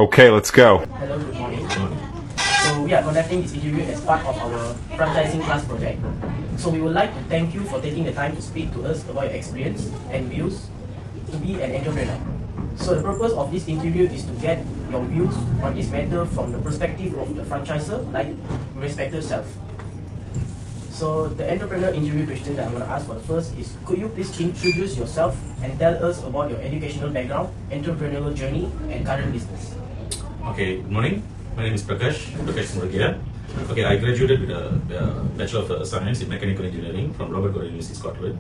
Okay, let's go. Hello, good morning. So we are conducting this interview as part of our franchising class project. So we would like to thank you for taking the time to speak to us about your experience and views to be an entrepreneur. So the purpose of this interview is to get your views on this matter from the perspective of the franchisor, like respective self. So the entrepreneur interview question that I'm going to ask for the first is, could you please introduce yourself and tell us about your educational background, entrepreneurial journey, and current business? Okay, good morning. My name is Prakash Murgia. Okay, I graduated with a Bachelor of Science in Mechanical Engineering from Robert Gordon University, Scotland.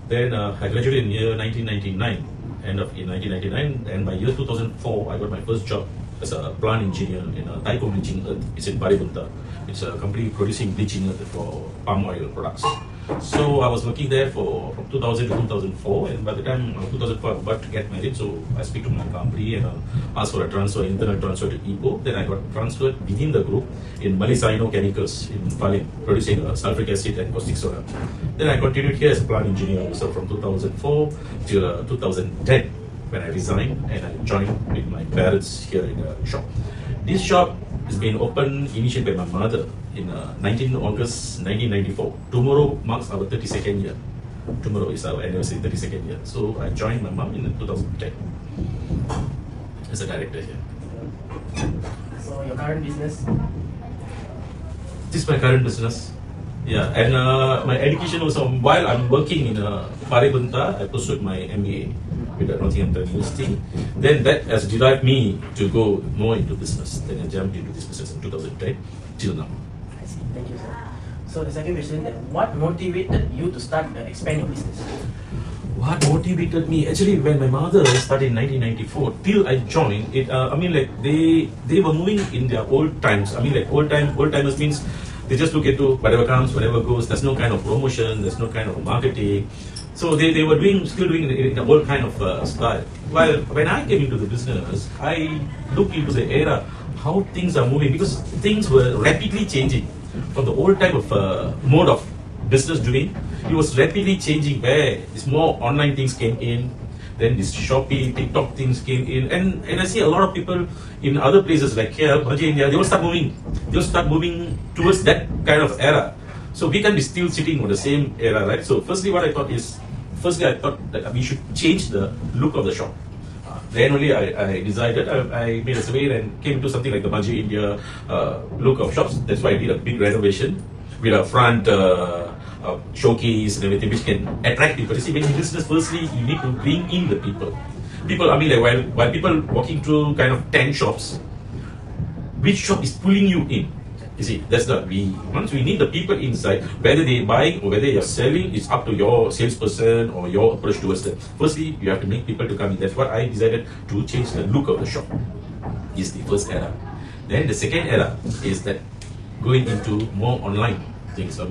Then I graduated in year 1999, end of in 1999, and by year 2004, I got my first job as a plant engineer in Taiko Bleaching Earth. It's in Paribunta. It's a company producing bleaching earth for palm oil products. So I was working there from 2000 to 2004, and by the time 2004 I was about to get married, so I speak to my company and asked for a transfer, internal transfer to Ipoh. Then I got transferred within the group in Malisino Chemicals in Palin, producing sulfuric acid and caustic soda. Then I continued here as a plant engineer, so from 2004 to 2010 when I resigned and I joined with my parents here in the shop. This shop has been opened initially by my mother in 19 August 1994. Tomorrow marks our 32nd year. Tomorrow is our anniversary, 32nd year. So I joined my mom in 2010 as a director here. So your current business? This is my current business. Yeah, and my education also, while I'm working in Paribunta, I pursued my MBA with Nottinghamton University. Then that has derived me to go more into business. Then I jumped into this business in 2010 till now. I see. Thank you, sir. So the second question, what motivated you to start and expand your business? What motivated me? Actually, when my mother started in 1994, till I joined it, they were moving in their old times. Old timers means they just look into whatever comes, whatever goes. There's no kind of promotion, there's no kind of marketing. So they were still doing it in the old kind of style. While when I came into the business, I looked into the era, how things are moving, because things were rapidly changing from the old type of mode of business doing. It was rapidly changing where these more online things came in, then this Shopee, TikTok things came in, and I see a lot of people in other places like here, India, they will start moving towards that kind of era. So we can be still sitting on the same era, right? So firstly I thought that we should change the look of the shop. Then only I decided, I made a survey and came to something like the Bajaj India look of shops. That's why I did a big renovation with a front showcase and everything, which can attract people. You see, when you business, firstly, you need to bring in the people. While people walking through kind of 10 shops, which shop is pulling you in? You see, that's once we need the people inside, whether they buy or whether you're selling, it's up to your salesperson or your approach towards them. Firstly, you have to make people to come in. That's what I decided to change the look of the shop. Is the first era. Then the second era is that going into more online things. How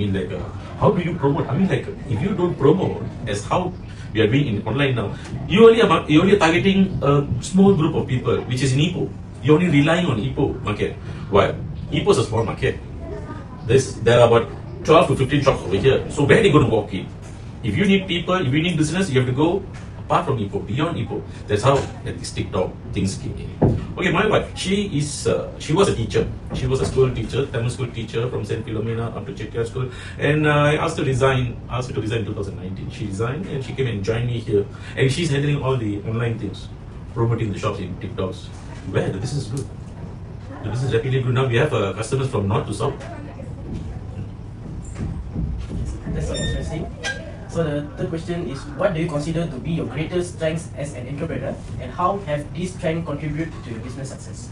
do you promote? If you don't promote as how we are doing in online now, you're only targeting a small group of people, which is in Ipoh. You're only relying on Ipoh market. Why? Ipoh is a small market. There are about 12 to 15 shops over here. So where are they going to walk in? If you need people, if you need business, you have to go apart from Ipoh, beyond Ipoh. That's how these TikTok things came in. Okay, my wife, she was a teacher. She was a school teacher, Tamil school teacher from St. Philomena up to Chettiar School. And I asked her to resign in 2019. She resigned and she came and joined me here. And she's handling all the online things, promoting the shops in TikToks. Where the business is good. The business is rapidly good. Now we have customers from north to south. That's so interesting. So the third question is, what do you consider to be your greatest strengths as an entrepreneur, and how have these strengths contributed to your business success?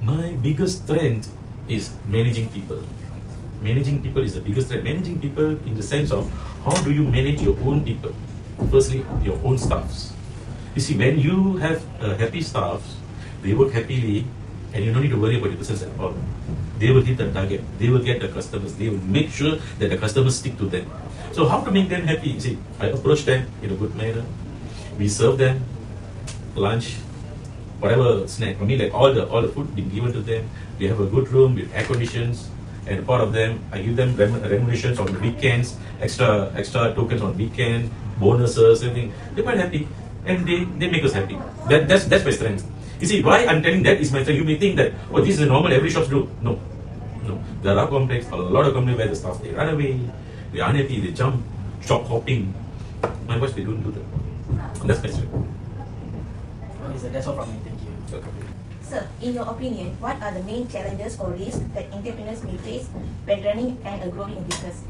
My biggest strength is managing people. Managing people is the biggest strength. Managing people in the sense of how do you manage your own people? Firstly, your own staffs. You see, when you have happy staffs, they work happily, and you don't need to worry about your business at all. They will hit the target. They will get the customers. They will make sure that the customers stick to them. So how to make them happy? You see, I approach them in a good manner. We serve them lunch, whatever snack. All the food being given to them. We have a good room with air conditions, and part of them, I give them remunerations on the weekends, extra tokens on weekend, bonuses, everything. They're quite happy, and they make us happy. That's my strength. You see, why I'm telling that is you may think that, oh, this is a normal, every shops do. No. There are companies, a lot of companies where the staff, they run away, they are unhappy, they jump, shop hopping. My boys, they don't do that. And that's my story. Okay, sir, that's all from me. Thank you. Okay. Sir, in your opinion, what are the main challenges or risks that entrepreneurs may face when running and growing a business?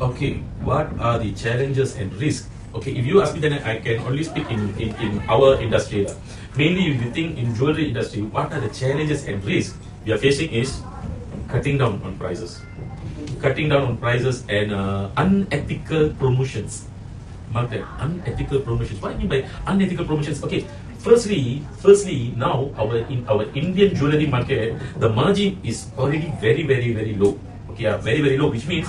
Okay, what are the challenges and risks? Okay, if you ask me, then I can only speak in our industry. Mainly, if you think in jewelry industry, what are the challenges and risks we are facing is cutting down on prices. Cutting down on prices and unethical promotions. Mark that, unethical promotions. What do I mean by unethical promotions? Okay, firstly, now in our Indian jewelry market, the margin is already very, very, very low. Okay, very, very low, which means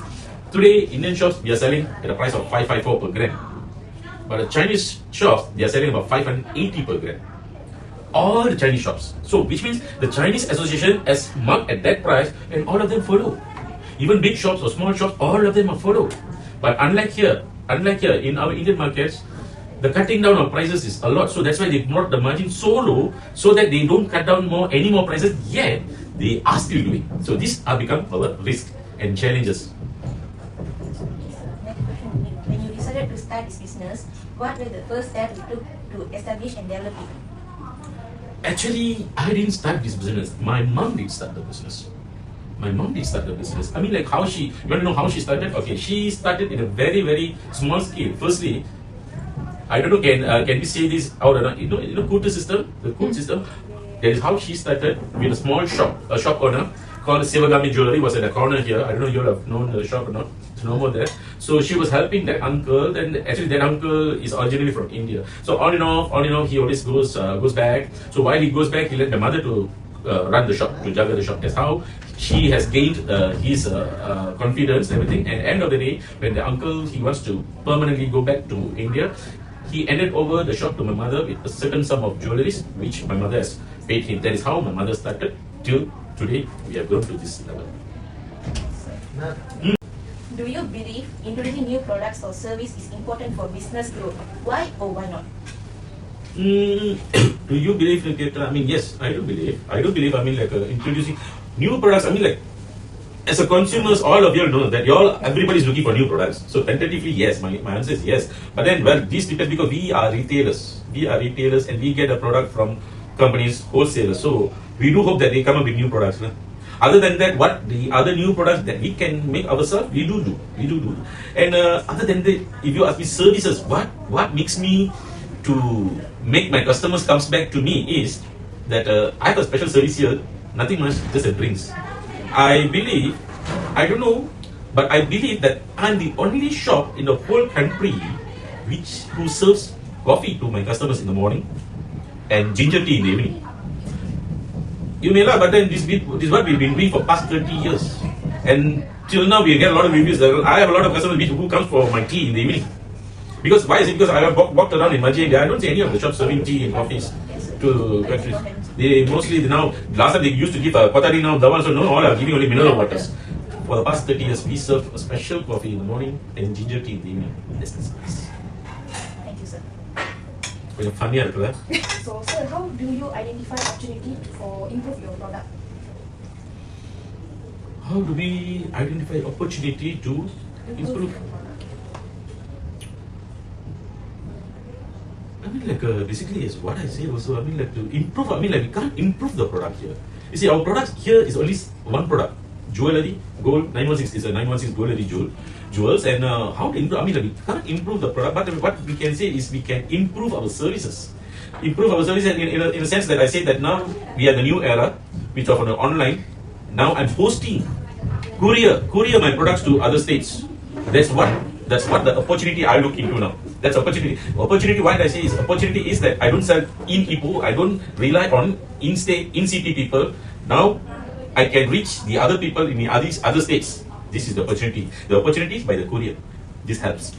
today Indian shops we are selling at a price of 554 per gram. But the Chinese shops, they are selling about 580 per gram. All the Chinese shops. So, which means the Chinese association has marked at that price and all of them follow. Even big shops or small shops, all of them are follow. But unlike here, in our Indian markets, the cutting down of prices is a lot. So that's why they brought the margin so low so that they don't cut down any more prices, yet they are still doing. So these are become our risk and challenges. Next question, when you decided to start this business, what were the first steps you took to establish and develop it? Actually, I didn't start this business. My mom did start the business. I mean, like how you want to know how she started? Okay, she started in a very, very small scale. Firstly, I don't know, can we say this out or not? You know, Kuta system, the Kuta system. That is how she started with a small shop, a shop owner called Sivagami Jewelry was at a corner here. I don't know if you have known the shop or not. It's no more there. So she was helping that uncle. Then actually that uncle is originally from India. So on and off, he always goes back. So while he goes back, he let the mother to run the shop, to juggle the shop. That's how she has gained his confidence and everything. And end of the day, when the uncle he wants to permanently go back to India, he handed over the shop to my mother with a certain sum of jewelries, which my mother has paid him. That is how my mother started. Till today, we have grown to this level. Do you believe introducing new products or service is important for business growth? Why or why not? Do you believe in it? I mean, yes, I do believe. I mean, like introducing new products. I mean, like as a consumers, all of you know that everybody is looking for new products. So tentatively, yes, my answer is yes. But then, well, this depends because we are retailers. And we get a product from companies, wholesalers. So we do hope that they come up with new products. Nah? Other than that, what the other new products that we can make ourselves, we do. And other than that, if you ask me services, what makes me to make my customers comes back to me is that I have a special service here, nothing much, just a drinks. I believe, I don't know, but I believe that I'm the only shop in the whole country who serves coffee to my customers in the morning and ginger tea in the evening. You may laugh, but then this is what we've been doing for past 30 years. And till now we get a lot of reviews. I have a lot of customers who comes for my tea in the evening. Because why is it? Because I have walked around in Maji India. I don't see any of the shops serving tea and coffees to countries. They mostly now, last time they used to give a patari, now the ones who know all are giving only mineral waters. For the past 30 years, we serve a special coffee in the morning and ginger tea in the evening. That's nice. Thank you, sir. Funny, So, sir, how do you identify opportunity for improve your product? How do we identify opportunity to improve? I mean, like basically, is what I say also. I mean, like to improve. I mean, like we can't improve the product here. You see, our product here is only one product: jewelry, gold. 916 is a 916 jewelry jewels. And how to improve? I mean, like, we can't improve the product, but what we can say is we can improve our services. Improve our services in a sense that I say that now we are the new era, which are on the online. Now I'm hosting courier my products to other states. That's what the opportunity I look into now. That's opportunity. Opportunity, what I say is opportunity is that I don't sell in Ipoh, I don't rely on in-state, in-city people. Now I can reach the other people in the other states. This is the opportunity. The opportunity is by the courier. This helps.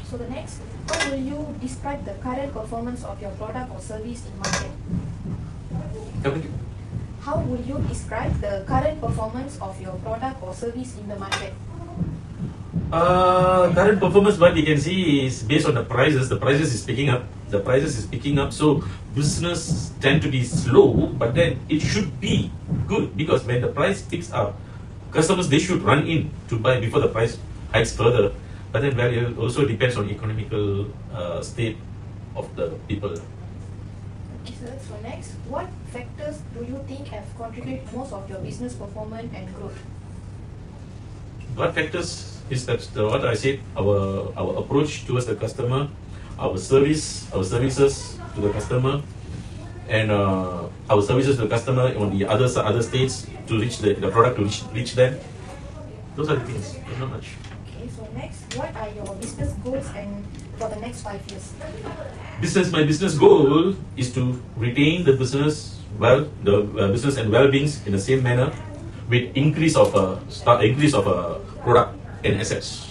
So the next, how will you describe the current performance of your product or service in market? How will you describe the current performance of your product or service in the market? Current performance, what we can see is based on the prices. The prices is picking up. the prices is picking up, so business tend to be slow, but then it should be good because when the price picks up, customers they should run in to buy before the price hikes further. But then well, it also depends on economical state of the people. Okay, so next, what factors do you think have contributed most of your business performance and growth? What factors is that what I said, our approach towards the customer, our services to the customer, and our services to the customer on the other states to reach the product to reach them. Those are the things. There's not much. Okay, so next, what are your business goals and for the next 5 years? My business goal is to retain the business business and well-beings in the same manner, with increase of product and assets,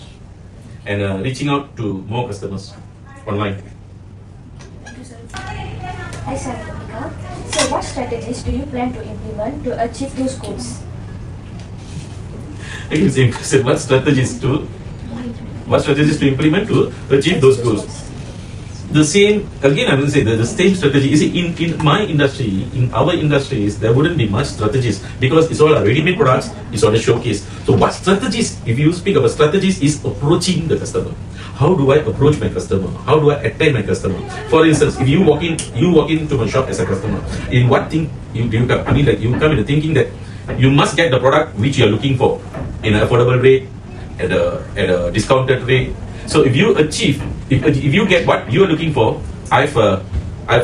and reaching out to more customers online. Thank you, sir. Hi, Sarika. So, what strategies do you plan to implement to achieve those goals? Again, same question. What strategies to implement to achieve those goals? The same, again, I will say the same strategy. You see, in my industry, in our industries, there wouldn't be much strategies because it's all ready-made products, it's all a showcase. So what strategies, if you speak about strategies, is approaching the customer. How do I approach my customer? How do I attain my customer? For instance, if you walk into my shop as a customer, in what thing you come? I mean, like you come in thinking that you must get the product which you are looking for in an affordable rate, at a discounted rate. So if you achieve, if you get what you are looking for, I've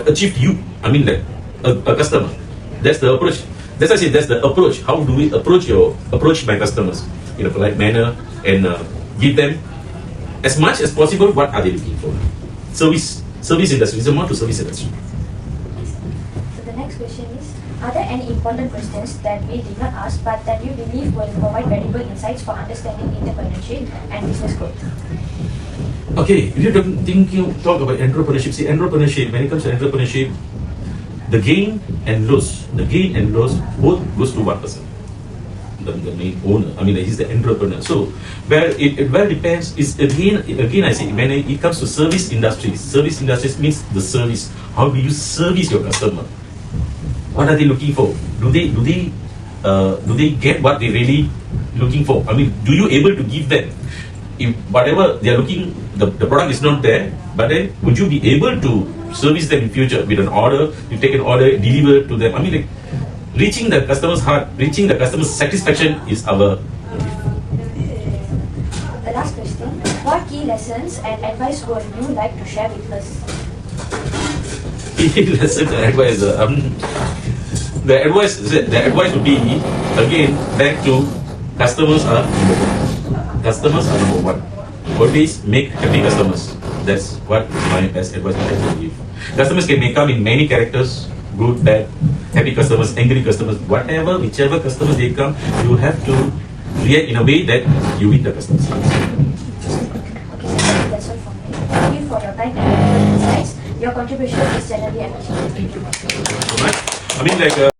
achieved you. I mean, like a customer. That's the approach. That's why I say that's the approach. How do we approach my customers in a polite manner and give them as much as possible what are they looking for? Service industry. It's a more to service industry. So, the next question is, are there any important questions that we did not ask but that you believe will provide valuable insights for understanding entrepreneurship and business growth? Okay, if you talk about entrepreneurship, see entrepreneurship, when it comes to entrepreneurship, the gain and loss both goes to one person, the main owner. I mean, he's the entrepreneur. So, where it well depends is again I say when it comes to service industries means the service. How do you service your customer? What are they looking for? Do they get what they really looking for? I mean, do you able to give them? If whatever they are looking, the product is not there, but then would you be able to service them in future with an order? You take an order, deliver to them. I mean, like, reaching the customer's heart, reaching the customer's satisfaction is our. The last question, what key lessons and advice would you like to share with us? Key lessons and advice. The advice would be again back to customers are number one. Always make happy customers. That's what my best advice I can give. Customers can come in many characters, good, bad, happy customers, angry customers, whichever customers they come, you have to react in a way that you win the customers. Okay, so that's all from me. Thank you for your time and valuable insights. Your contribution is generally appreciated. Thank you so much. I mean, like.